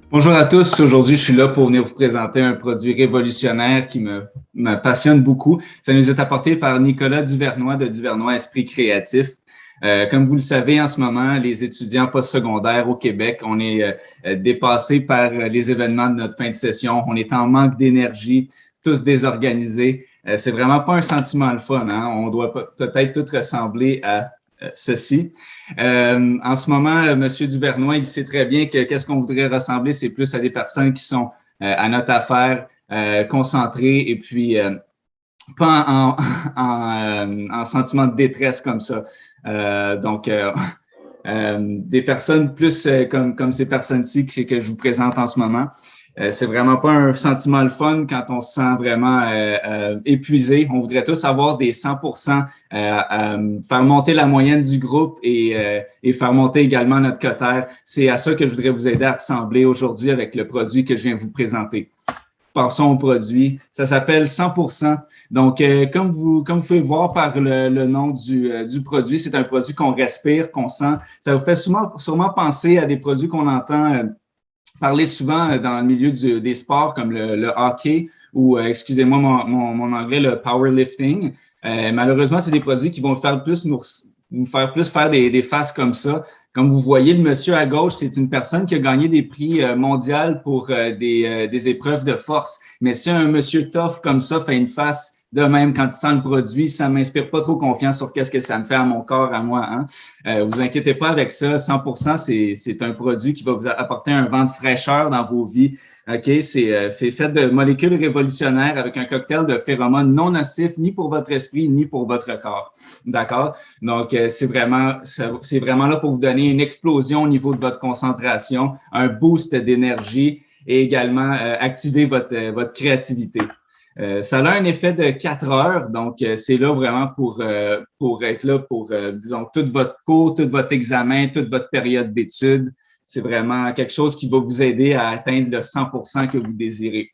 Bonjour à tous. Aujourd'hui, je suis là pour venir vous présenter un produit révolutionnaire qui me passionne beaucoup. Ça nous est apporté par Nicolas Duvernois de Duvernois Esprit Créatif. Comme vous le savez, en ce moment, les étudiants postsecondaires au Québec, on est dépassés par les événements de notre fin de session. On est en manque d'énergie, tous désorganisés. C'est vraiment pas un sentiment le fun, hein? On doit peut-être tous ressembler à ceci. En ce moment, Monsieur Duvernois, il sait très bien que qu'est-ce qu'on voudrait ressembler, c'est plus à des personnes qui sont à notre affaire, concentrées et puis pas en sentiment de détresse comme ça. Des personnes plus comme ces personnes-ci que je vous présente en ce moment. C'est vraiment pas un sentiment le fun quand on se sent vraiment épuisé. On voudrait tous avoir des 100%, faire monter la moyenne du groupe et faire monter également notre quotaire. C'est à ça que je voudrais vous aider à ressembler aujourd'hui avec le produit que je viens vous présenter. Passons au produit. Ça s'appelle 100%. Donc, comme vous pouvez voir par le nom du produit, c'est un produit qu'on respire, qu'on sent. Ça vous fait sûrement penser à des produits qu'on entend parler souvent dans le milieu des sports comme le hockey ou, excusez-moi mon anglais, le powerlifting. Malheureusement, c'est des produits qui vont faire plus nous faire plus faire des faces comme ça. Comme vous voyez, le monsieur à gauche, c'est une personne qui a gagné des prix mondiaux pour des épreuves de force. Mais si un monsieur tough comme ça fait une face de même quand il sent le produit, ça m'inspire pas trop confiance sur qu'est-ce que ça me fait à mon corps, à moi. Hein? Vous inquiétez pas avec ça. 100%, c'est un produit qui va vous apporter un vent de fraîcheur dans vos vies. OK? C'est fait de molécules révolutionnaires avec un cocktail de phéromones non nocifs ni pour votre esprit ni pour votre corps. D'accord? Donc, c'est vraiment là pour vous donner une explosion au niveau de votre concentration, un boost d'énergie et également activer votre créativité. Ça a un effet de 4 heures, donc c'est là vraiment pour être là pour, disons, tout votre cours, tout votre examen, toute votre période d'études. C'est vraiment quelque chose qui va vous aider à atteindre le 100% que vous désirez.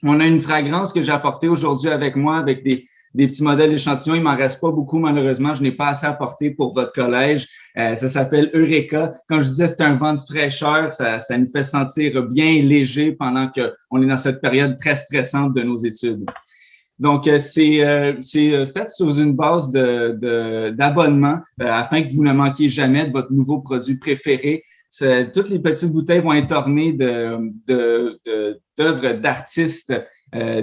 On a une fragrance que j'ai apportée aujourd'hui avec moi avec des petits modèles d'échantillons. Il m'en reste pas beaucoup, malheureusement. Je n'ai pas assez apporté pour votre collège. Ça s'appelle Eureka. Comme je disais, c'est un vent de fraîcheur. Ça nous fait sentir bien léger pendant qu'on est dans cette période très stressante de nos études. Donc, c'est fait sur une base d'abonnement afin que vous ne manquiez jamais de votre nouveau produit préféré. Toutes les petites bouteilles vont être ornées d'œuvres d'artistes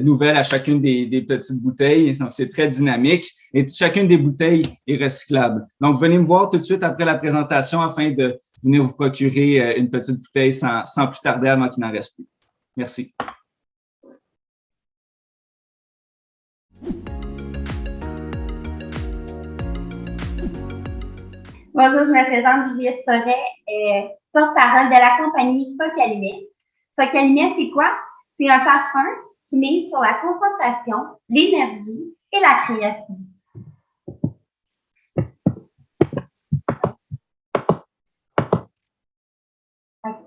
nouvelles à chacune des petites bouteilles. Donc, c'est très dynamique et chacune des bouteilles est recyclable. Donc, venez me voir tout de suite après la présentation afin de venir vous procurer une petite bouteille sans plus tarder avant qu'il n'en reste plus. Merci. Bonjour, je me présente Juliette Forêt, porte-parole de la compagnie Focalinet. Focalinet, c'est quoi? C'est un parfum qui mise sur la concentration, l'énergie et la créativité. Okay.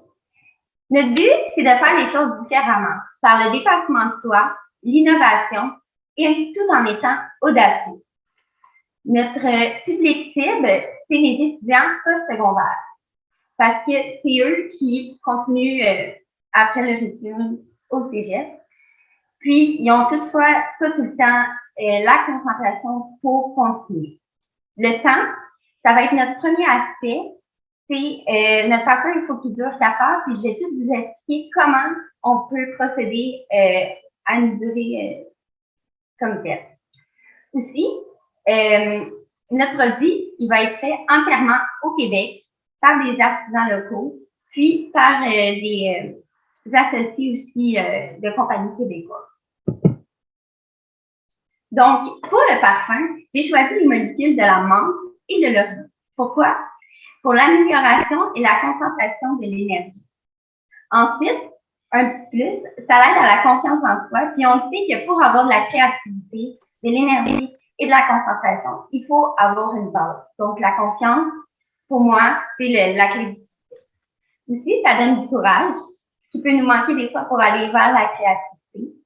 Notre but, c'est de faire les choses différemment, par le dépassement de soi, l'innovation et tout en étant audacieux. Notre public cible, c'est les étudiants postsecondaires parce que c'est eux qui continuent après leur étude au cégep. Puis, ils ont toutefois pas tout le temps la concentration pour continuer. Le temps, ça va être notre premier aspect. C'est notre parcours, il faut qu'il dure 4 heures, puis je vais tout vous expliquer comment on peut procéder à une durée comme tel. Aussi, notre produit, il va être fait entièrement au Québec par des artisans locaux, puis par des associés aussi de compagnies québécoises. Donc, pour le parfum, j'ai choisi les molécules de la menthe et de l'orange. Pourquoi? Pour l'amélioration et la concentration de l'énergie. Ensuite, un plus, ça l'aide à la confiance en soi, puis on sait que pour avoir de la créativité, de l'énergie et de la concentration, il faut avoir une base. Donc, la confiance, pour moi, c'est la clé du succès. Aussi, ça donne du courage, ce qui peut nous manquer des fois pour aller vers la créativité.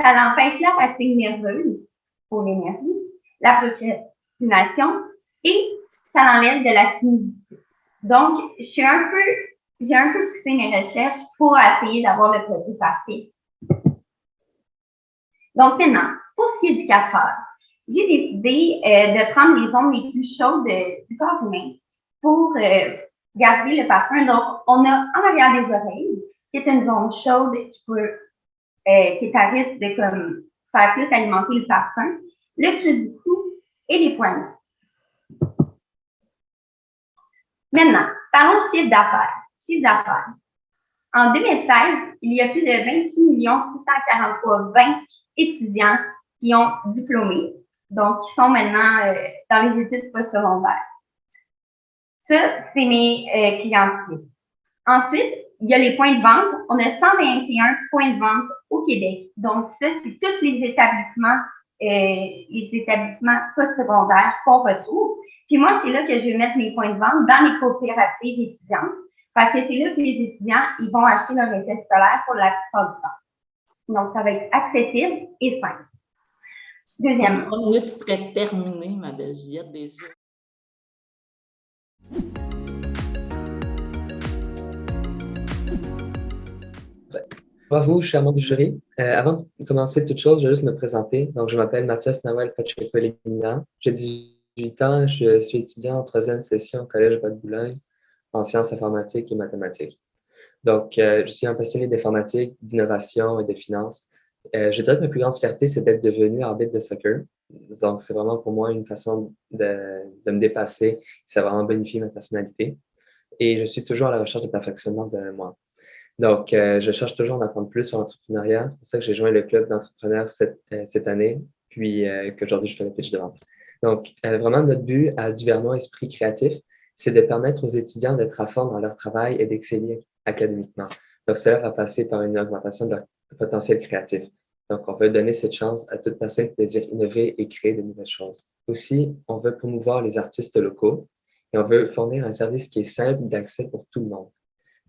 Ça l'empêche la fatigue nerveuse pour l'énergie, la procrastination et ça l'enlève de la timidité. Donc, je suis un peu j'ai un peu poussé mes recherches pour essayer d'avoir le produit parfait. Donc maintenant, pour ce qui est du 4 heures, j'ai décidé de prendre les zones les plus chaudes du corps humain pour garder le parfum. Donc, on a en arrière des oreilles, qui est une zone chaude qui est à risque de faire plus alimenter le parfum, le creux du cou et les poignets. Maintenant, parlons chiffre d'affaires. Chiffre d'affaires. En 2016, il y a plus de 28 643 20 étudiants qui ont diplômé, donc qui sont maintenant dans les études postsecondaires. Ça, c'est mes clients cibles. Ensuite, il y a les points de vente. On a 121 points de vente au Québec. Donc, ça, c'est tous les établissements postsecondaires qu'on retrouve. Puis moi, c'est là que je vais mettre mes points de vente dans les coopératives étudiantes. Parce que c'est là que les étudiants, ils vont acheter leur essai scolaire pour la plupart du temps. Donc, ça va être accessible et simple. Deuxièmement. 3 minutes serait terminé, ma belle Juliette, déjà. Bravo, je suis membre du jury. Avant de commencer toute chose, je vais juste me présenter. Donc, je m'appelle Mathias Nawel Pacheco-Lemina. J'ai 18 ans, je suis étudiant en 3e session au Collège Bas-de-Boulogne en sciences informatiques et mathématiques. Donc, je suis un passionné d'informatique, d'innovation et de finance. Je dirais que ma plus grande fierté, c'est d'être devenu arbitre de soccer. Donc, c'est vraiment pour moi une façon de me dépasser. Ça a vraiment bonifié ma personnalité. Et je suis toujours à la recherche de perfectionnement de moi. Donc, je cherche toujours d'apprendre plus sur l'entrepreneuriat. C'est pour ça que j'ai joint le club d'entrepreneurs cette année, puis qu'aujourd'hui, je fais le pitch de vente. Donc, vraiment, notre but à Duvernois Esprit Créatif, c'est de permettre aux étudiants d'être à fond dans leur travail et d'exceller académiquement. Donc, cela va passer par une augmentation de leur potentiel créatif. Donc, on veut donner cette chance à toute personne qui désire innover et créer de nouvelles choses. Aussi, on veut promouvoir les artistes locaux et on veut fournir un service qui est simple d'accès pour tout le monde.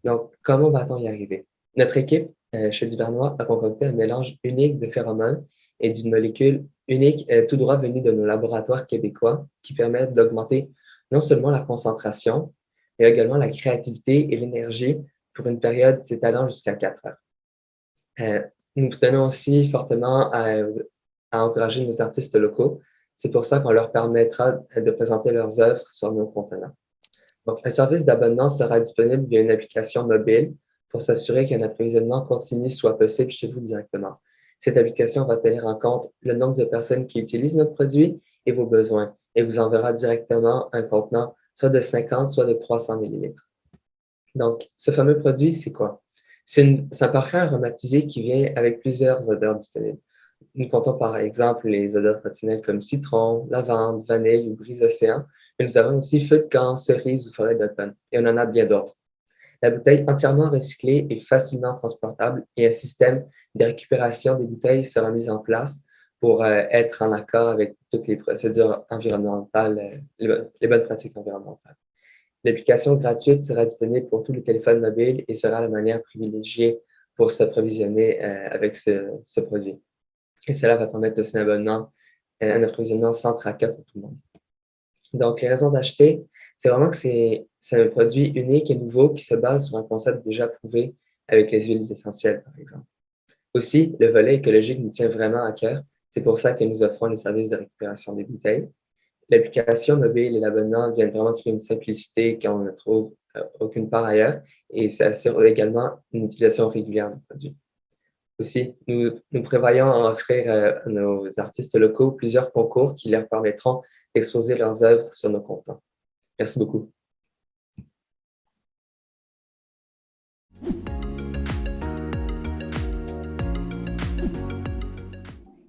Donc, comment va-t-on y arriver? Notre équipe chez Duvernois a concocté un mélange unique de phéromones et d'une molécule unique tout droit venue de nos laboratoires québécois qui permettent d'augmenter non seulement la concentration, mais également la créativité et l'énergie pour une période s'étalant jusqu'à 4 heures. Nous tenons aussi fortement à encourager nos artistes locaux. C'est pour ça qu'on leur permettra de présenter leurs œuvres sur nos contenants. Donc, un service d'abonnement sera disponible via une application mobile pour s'assurer qu'un approvisionnement continu soit possible chez vous directement. Cette application va tenir en compte le nombre de personnes qui utilisent notre produit et vos besoins et vous enverra directement un contenant soit de 50, soit de 300 ml. Donc, ce fameux produit, c'est quoi? C'est un parfum aromatisé qui vient avec plusieurs odeurs disponibles. Nous comptons par exemple les odeurs traditionnelles comme citron, lavande, vanille ou brise océan, mais nous avons aussi feu de camp, cerise ou forêt d'automne, et on en a bien d'autres. La bouteille entièrement recyclée est facilement transportable et un système de récupération des bouteilles sera mis en place pour être en accord avec toutes les procédures environnementales, les bonnes pratiques environnementales. L'application gratuite sera disponible pour tous les téléphones mobiles et sera la manière privilégiée pour s'approvisionner avec ce produit. Et cela va permettre aussi un approvisionnement sans tracas pour tout le monde. Donc, les raisons d'acheter, c'est vraiment que c'est un produit unique et nouveau qui se base sur un concept déjà prouvé avec les huiles essentielles, par exemple. Aussi, le volet écologique nous tient vraiment à cœur. C'est pour ça que nous offrons les services de récupération des bouteilles. L'application mobile et l'abonnement viennent vraiment créer une simplicité qu'on ne trouve aucune part ailleurs et ça assure également une utilisation régulière du produit. Aussi, nous prévoyons offrir à nos artistes locaux plusieurs concours qui leur permettront d'exposer leurs œuvres sur nos contenants. Merci beaucoup.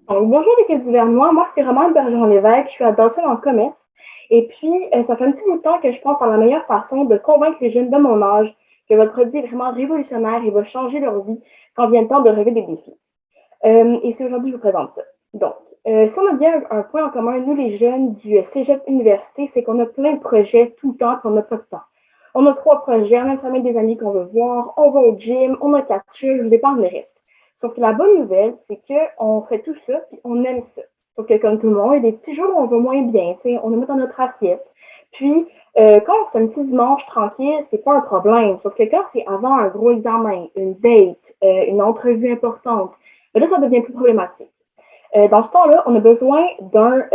Donc, bonjour l'équipe Duvernois, moi c'est Romane Bergeron-Lévesque, je suis à Dawson en commerce et puis ça fait un petit bout de temps que je pense à la meilleure façon de convaincre les jeunes de mon âge que votre produit est vraiment révolutionnaire et va changer leur vie quand vient le temps de relever des défis. Et c'est aujourd'hui que je vous présente ça. Donc, si on a bien un point en commun, nous les jeunes du Cégep Université, c'est qu'on a plein de projets tout le temps et on n'a pas de temps. On a 3 projets, on a une famille des amis qu'on veut voir, on va au gym, on a 4 chats, je vous épargne le reste. Sauf que la bonne nouvelle, c'est qu'on fait tout ça et on aime ça. Sauf que comme tout le monde, il y a des petits jours où on va moins bien, on le met dans notre assiette. Puis, Quand c'est un petit dimanche tranquille, c'est pas un problème. Sauf que quand c'est avant un gros examen, une date, une entrevue importante, ben là, ça devient plus problématique. Dans ce temps-là, on a besoin d'un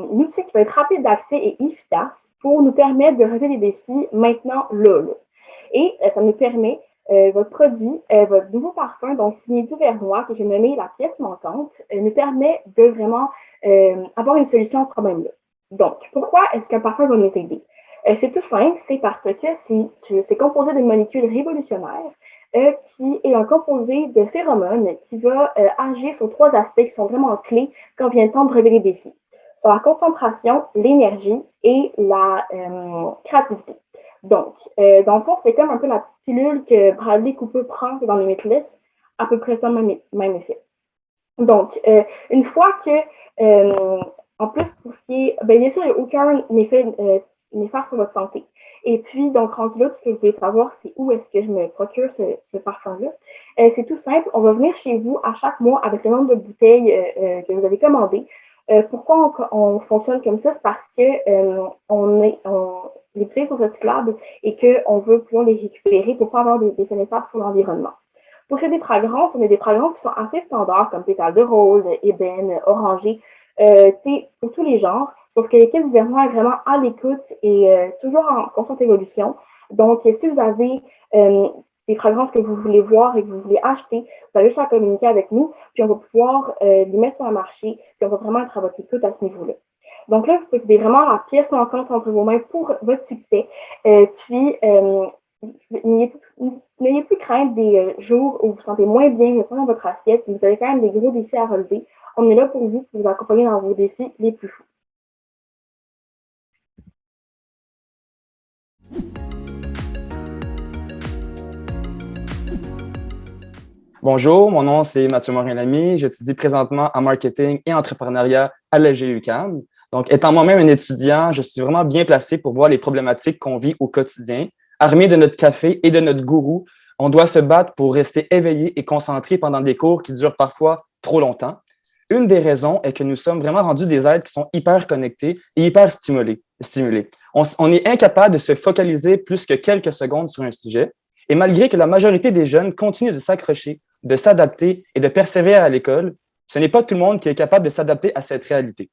outil qui va être rapide d'accès et efficace pour nous permettre de relever les défis maintenant, là. Et ça nous permet, votre produit, votre nouveau parfum, donc signé Duvernois, que j'ai nommé la pièce manquante, nous permet de vraiment avoir une solution au problème-là. Donc, pourquoi est-ce qu'un parfum va nous aider? C'est tout simple, c'est parce que c'est composé d'une molécule révolutionnaire qui est un composé de phéromones qui va agir sur 3 aspects qui sont vraiment clés quand vient le temps de relever les défis. C'est la concentration, l'énergie et la créativité. Donc, dans le fond, c'est comme un peu la petite pilule que Bradley Cooper prend dans les Limitless, à peu près ça, même effet. Donc, une fois que, en plus, pour ce qui est, bien sûr, il n'y a aucun effet néfaste sur votre santé. Et puis, donc, rendu là, tout ce que vous voulez savoir, c'est où est-ce que je me procure ce parfum-là. C'est tout simple. On va venir chez vous à chaque mois avec le nombre de bouteilles que vous avez commandées. Pourquoi on fonctionne comme ça? C'est parce que les bouteilles sont recyclables et qu'on veut pouvoir les récupérer pour ne pas avoir des effets néfastes sur l'environnement. Pour ce qui est des fragrances, on a des fragrances qui sont assez standards, comme pétales de rose, ébène, orangé, pour tous les genres. Sauf que l'équipe du Vernois est vraiment à l'écoute et toujours en constante évolution. Donc, si vous avez des fragrances que vous voulez voir et que vous voulez acheter, vous avez juste à communiquer avec nous, puis on va pouvoir les mettre sur le marché, puis on va vraiment être à votre écoute à ce niveau-là. Donc là, vous possédez vraiment la pièce manquante entre vos mains pour votre succès. Puis, n'ayez plus crainte des jours où vous vous sentez moins bien dans votre assiette, vous avez quand même des gros défis à relever. On est là pour vous accompagner dans vos défis les plus fous. Bonjour, mon nom c'est Mathieu Morin-Lamy. J'étudie présentement en marketing et entrepreneuriat à l'EG-UQAM. Donc, étant moi-même un étudiant, je suis vraiment bien placé pour voir les problématiques qu'on vit au quotidien. Armé de notre café et de notre gourou, on doit se battre pour rester éveillé et concentré pendant des cours qui durent parfois trop longtemps. Une des raisons est que nous sommes vraiment rendus des êtres qui sont hyper connectés et hyper stimulés. On est incapable de se focaliser plus que quelques secondes sur un sujet. Et malgré que la majorité des jeunes continuent de s'accrocher, de s'adapter et de persévérer à l'école, ce n'est pas tout le monde qui est capable de s'adapter à cette réalité.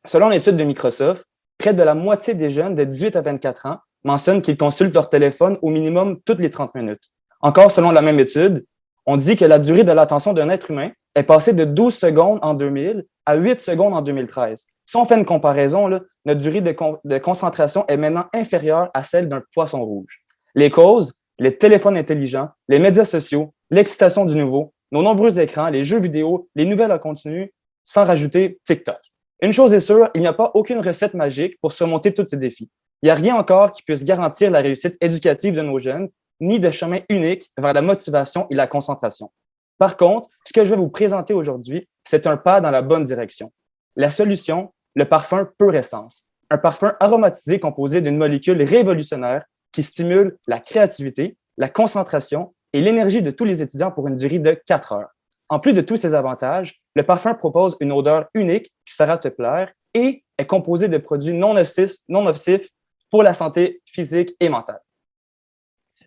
Selon l'étude de Microsoft, près de la moitié des jeunes de 18 à 24 ans mentionnent qu'ils consultent leur téléphone au minimum toutes les 30 minutes. Encore selon la même étude, on dit que la durée de l'attention d'un être humain est passée de 12 secondes en 2000 à 8 secondes en 2013. Si on fait une comparaison, notre durée de concentration est maintenant inférieure à celle d'un poisson rouge. Les causes, les téléphones intelligents, les médias sociaux, l'excitation du nouveau, nos nombreux écrans, les jeux vidéo, les nouvelles en continu, sans rajouter TikTok. Une chose est sûre, il n'y a pas aucune recette magique pour surmonter tous ces défis. Il n'y a rien encore qui puisse garantir la réussite éducative de nos jeunes, ni de chemin unique vers la motivation et la concentration. Par contre, ce que je vais vous présenter aujourd'hui, c'est un pas dans la bonne direction. La solution, le parfum Pure Essence. Un parfum aromatisé composé d'une molécule révolutionnaire qui stimule la créativité, la concentration et l'énergie de tous les étudiants pour une durée de 4 heures. En plus de tous ces avantages, le parfum propose une odeur unique qui saura te plaire et est composé de produits non nocifs pour la santé physique et mentale.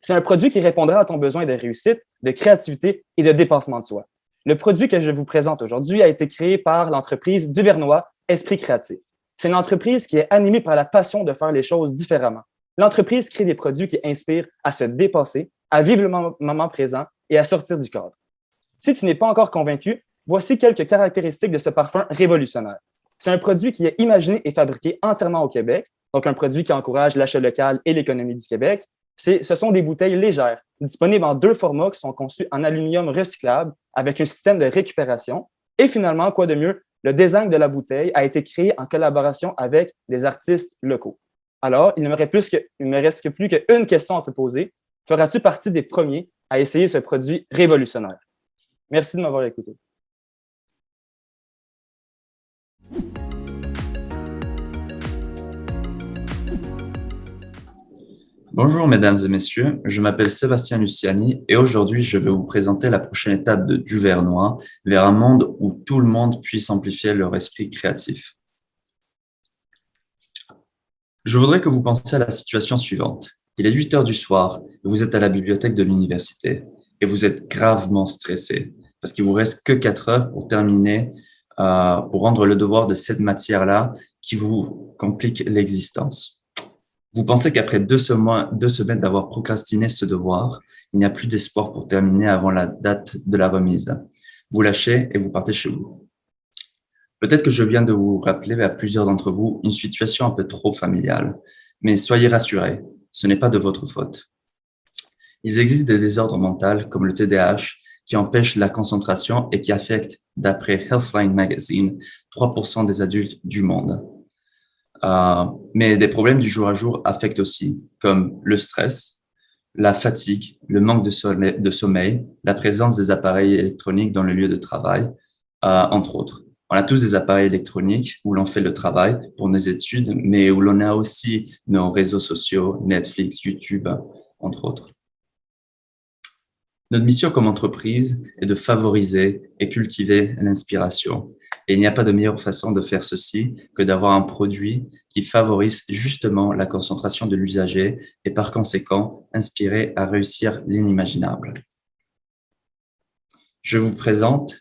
C'est un produit qui répondra à ton besoin de réussite, de créativité et de dépassement de soi. Le produit que je vous présente aujourd'hui a été créé par l'entreprise Duvernois Esprit Créatif. C'est une entreprise qui est animée par la passion de faire les choses différemment. L'entreprise crée des produits qui inspirent à se dépasser, à vivre le moment présent et à sortir du cadre. Si tu n'es pas encore convaincu, voici quelques caractéristiques de ce parfum révolutionnaire. C'est un produit qui est imaginé et fabriqué entièrement au Québec, donc un produit qui encourage l'achat local et l'économie du Québec. Ce sont des bouteilles légères, disponibles en 2 formats qui sont conçus en aluminium recyclable avec un système de récupération. Et finalement, quoi de mieux, le design de la bouteille a été créé en collaboration avec des artistes locaux. Alors, il ne me reste plus qu'une question à te poser. Feras-tu partie des premiers à essayer ce produit révolutionnaire? Merci de m'avoir écouté. Bonjour mesdames et messieurs, je m'appelle Sébastien Luciani et aujourd'hui je vais vous présenter la prochaine étape de Duvernois vers un monde où tout le monde puisse amplifier leur esprit créatif. Je voudrais que vous pensiez à la situation suivante. Il est 8 heures du soir et vous êtes à la bibliothèque de l'université et vous êtes gravement stressé parce qu'il vous reste que 4 heures pour terminer, pour rendre le devoir de cette matière-là qui vous complique l'existence. Vous pensez qu'après 2 semaines d'avoir procrastiné ce devoir, il n'y a plus d'espoir pour terminer avant la date de la remise. Vous lâchez et vous partez chez vous. Peut-être que je viens de vous rappeler à plusieurs d'entre vous une situation un peu trop familiale, mais soyez rassurés, ce n'est pas de votre faute. Il existe des désordres mentaux comme le TDAH qui empêchent la concentration et qui affectent, d'après Healthline Magazine, 3% des adultes du monde. Mais des problèmes du jour à jour affectent aussi, comme le stress, la fatigue, le manque de sommeil, la présence des appareils électroniques dans le lieu de travail, entre autres. On a tous des appareils électroniques où l'on fait le travail pour nos études, mais où l'on a aussi nos réseaux sociaux, Netflix, YouTube, entre autres. Notre mission comme entreprise est de favoriser et cultiver l'inspiration. Et il n'y a pas de meilleure façon de faire ceci que d'avoir un produit qui favorise justement la concentration de l'usager et par conséquent inspirer à réussir l'inimaginable. Je vous présente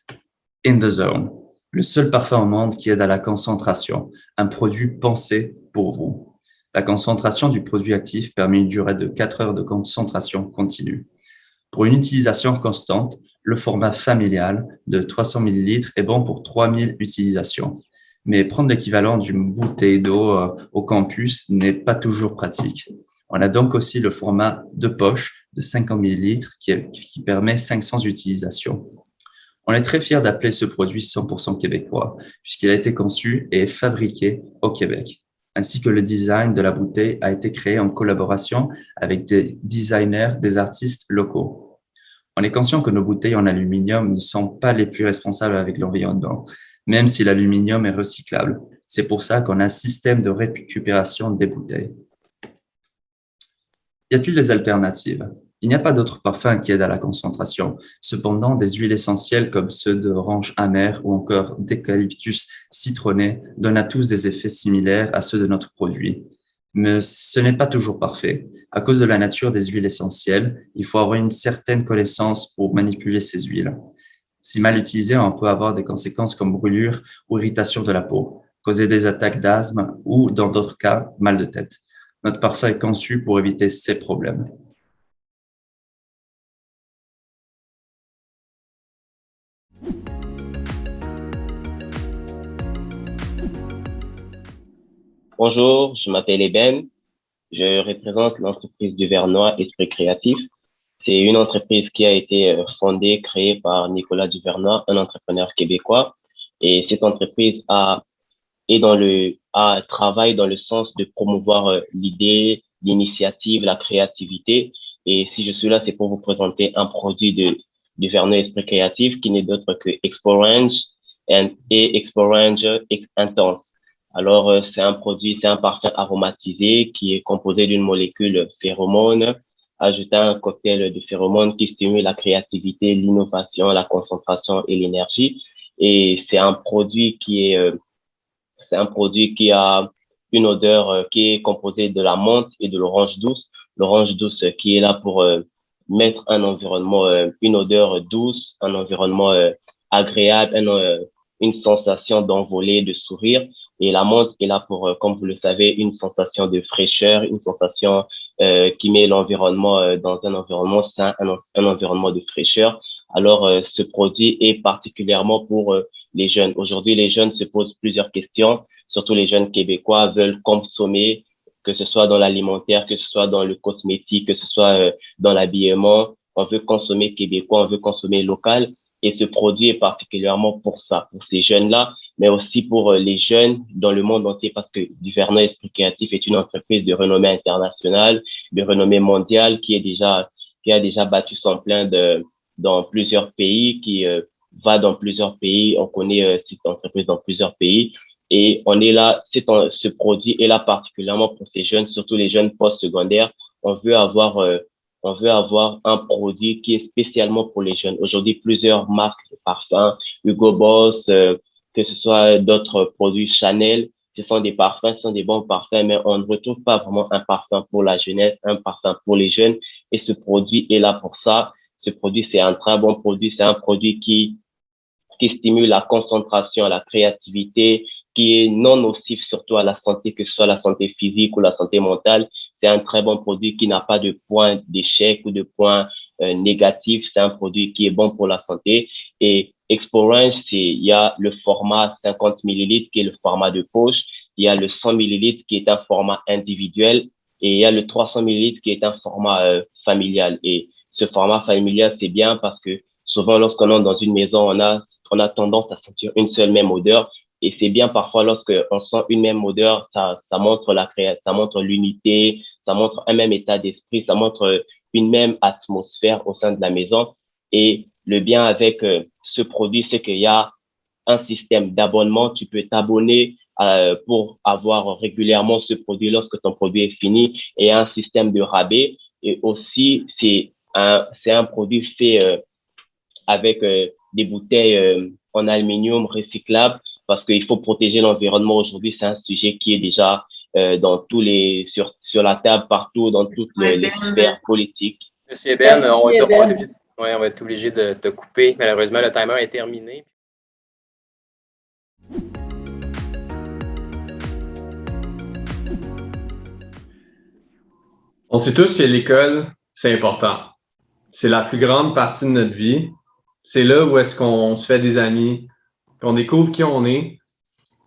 In the Zone, le seul parfum au monde qui aide à la concentration, un produit pensé pour vous. La concentration du produit actif permet une durée de 4 heures de concentration continue. Pour une utilisation constante, le format familial de 300 ml est bon pour 3000 utilisations. Mais prendre l'équivalent d'une bouteille d'eau au campus n'est pas toujours pratique. On a donc aussi le format de poche de 50 ml qui permet 500 utilisations. On est très fiers d'appeler ce produit 100% québécois puisqu'il a été conçu et fabriqué au Québec, ainsi que le design de la bouteille a été créé en collaboration avec des designers, des artistes locaux. On est conscient que nos bouteilles en aluminium ne sont pas les plus responsables avec l'environnement, même si l'aluminium est recyclable. C'est pour ça qu'on a un système de récupération des bouteilles. Y a-t-il des alternatives? Il n'y a pas d'autres parfums qui aident à la concentration. Cependant, des huiles essentielles comme ceux d'orange amère ou encore d'eucalyptus citronné donnent à tous des effets similaires à ceux de notre produit. Mais ce n'est pas toujours parfait. À cause de la nature des huiles essentielles, il faut avoir une certaine connaissance pour manipuler ces huiles. Si mal utilisées, on peut avoir des conséquences comme brûlure ou irritation de la peau, causer des attaques d'asthme ou, dans d'autres cas, mal de tête. Notre parfum est conçu pour éviter ces problèmes. Bonjour, je m'appelle Eben. Je représente l'entreprise du Vernois Esprit Créatif. C'est une entreprise qui a été fondée, créée par Nicolas Duvernois, un entrepreneur québécois. Et cette entreprise travaille dans le sens de promouvoir l'idée, l'initiative, la créativité. Et si je suis là, c'est pour vous présenter un produit du Vernois Esprit Créatif qui n'est d'autre que Exporange et Exporange Intense. Alors, c'est un parfum aromatisé qui est composé d'une molécule phéromone, ajoutant un cocktail de phéromones qui stimule la créativité, l'innovation, la concentration et l'énergie. Et c'est un produit qui a une odeur qui est composée de la menthe et de l'orange douce. L'orange douce qui est là pour mettre un environnement, une odeur douce, un environnement agréable, une sensation d'envolée, de sourire. Et la menthe est là pour, comme vous le savez, une sensation de fraîcheur, une sensation qui met l'environnement dans un environnement sain, un environnement de fraîcheur. Alors, ce produit est particulièrement pour les jeunes. Aujourd'hui, les jeunes se posent plusieurs questions, surtout les jeunes québécois veulent consommer, que ce soit dans l'alimentaire, que ce soit dans le cosmétique, que ce soit dans l'habillement. On veut consommer québécois, on veut consommer local. Et ce produit est particulièrement pour ça, pour ces jeunes-là, mais aussi pour les jeunes dans le monde entier, parce que Duvernois Esprit Créatif est une entreprise de renommée internationale, de renommée mondiale, qui a déjà battu son plein dans plusieurs pays, qui va dans plusieurs pays. On connaît cette entreprise dans plusieurs pays. Et on est là, ce produit est là particulièrement pour ces jeunes, surtout les jeunes post-secondaires. On veut avoir un produit qui est spécialement pour les jeunes. Aujourd'hui, plusieurs marques de parfums, Hugo Boss, que ce soit d'autres produits Chanel, ce sont des parfums, ce sont des bons parfums, mais on ne retrouve pas vraiment un parfum pour la jeunesse, un parfum pour les jeunes. Et ce produit est là pour ça. Ce produit, c'est un très bon produit. C'est un produit qui stimule la concentration, la créativité, qui est non nocif surtout à la santé, que ce soit la santé physique ou la santé mentale. C'est un très bon produit qui n'a pas de point d'échec ou de point négatif. C'est un produit qui est bon pour la santé. Et Exporange, il y a le format 50 millilitres qui est le format de poche. Il y a le 100 millilitres qui est un format individuel. Et il y a le 300 millilitres qui est un format familial. Et ce format familial, c'est bien parce que souvent, lorsqu'on entre dans une maison, on a tendance à sentir une seule même odeur. Et c'est bien parfois lorsqu'on sent une même odeur, ça montre ça montre l'unité, ça montre un même état d'esprit, ça montre une même atmosphère au sein de la maison. Et le bien avec ce produit, c'est qu'il y a un système d'abonnement. Tu peux t'abonner pour avoir régulièrement ce produit lorsque ton produit est fini, et un système de rabais. Et aussi, c'est un produit fait avec des bouteilles en aluminium recyclables, parce qu'il faut protéger l'environnement. Aujourd'hui, c'est un sujet qui est déjà dans sur la table, partout, dans toutes les sphères politiques. Monsieur Eben, Merci, on Eben. va être obligé de te couper. Malheureusement, le timer est terminé. On sait tous que l'école, c'est important. C'est la plus grande partie de notre vie. C'est là où est-ce qu'on se fait des amis, qu'on découvre qui on est,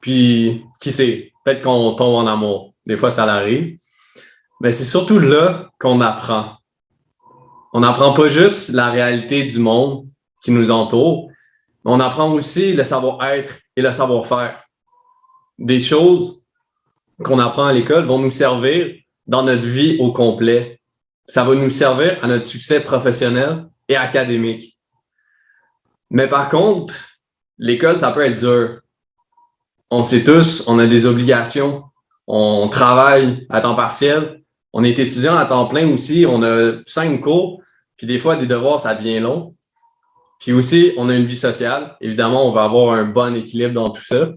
puis qui sait, peut-être qu'on tombe en amour. Des fois, ça arrive. Mais c'est surtout là qu'on apprend. On n'apprend pas juste la réalité du monde qui nous entoure, mais on apprend aussi le savoir-être et le savoir-faire. Des choses qu'on apprend à l'école vont nous servir dans notre vie au complet. Ça va nous servir à notre succès professionnel et académique. Mais par contre, l'école, ça peut être dur. On le sait tous, on a des obligations, on travaille à temps partiel, on est étudiant à temps plein aussi, on a 5 cours, puis des fois, des devoirs, ça devient long. Puis aussi, on a une vie sociale. Évidemment, on va avoir un bon équilibre dans tout ça.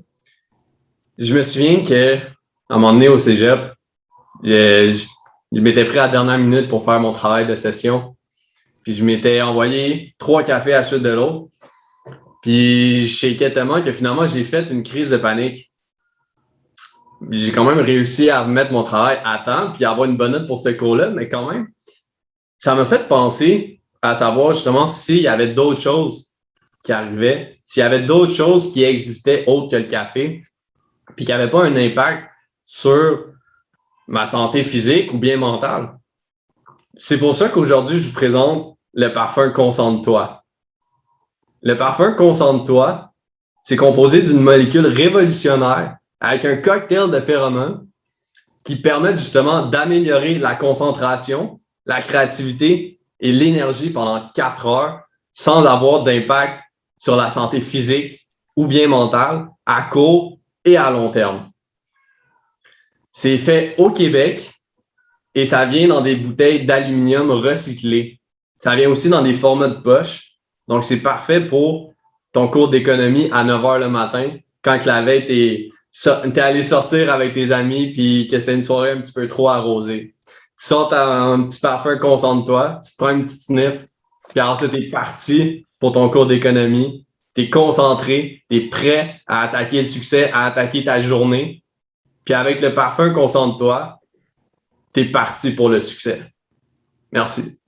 Je me souviens qu'à un moment donné au cégep, je m'étais pris à la dernière minute pour faire mon travail de session. Puis je m'étais envoyé 3 cafés à la suite de l'autre. Puis je shakeais tellement que finalement, j'ai fait une crise de panique. J'ai quand même réussi à remettre mon travail à temps puis à avoir une bonne note pour ce cours-là, mais quand même, ça m'a fait penser à savoir justement s'il y avait d'autres choses qui arrivaient, s'il y avait d'autres choses qui existaient autres que le café, puis qui n'avaient pas un impact sur ma santé physique ou bien mentale. C'est pour ça qu'aujourd'hui, je vous présente le parfum Concentre-toi. Le parfum Concentre-toi, c'est composé d'une molécule révolutionnaire avec un cocktail de phéromones qui permettent justement d'améliorer la concentration, la créativité et l'énergie pendant 4 heures sans avoir d'impact sur la santé physique ou bien mentale à court et à long terme. C'est fait au Québec et ça vient dans des bouteilles d'aluminium recyclées. Ça vient aussi dans des formats de poche. Donc, c'est parfait pour ton cours d'économie à 9 h le matin quand la veille, t'es allé sortir avec tes amis puis que c'était une soirée un petit peu trop arrosée. Tu sors un petit parfum Concentre-toi, tu te prends une petite sniff, puis ensuite, t'es parti pour ton cours d'économie. T'es concentré, t'es prêt à attaquer le succès, à attaquer ta journée. Puis avec le parfum Concentre-toi, t'es parti pour le succès. Merci.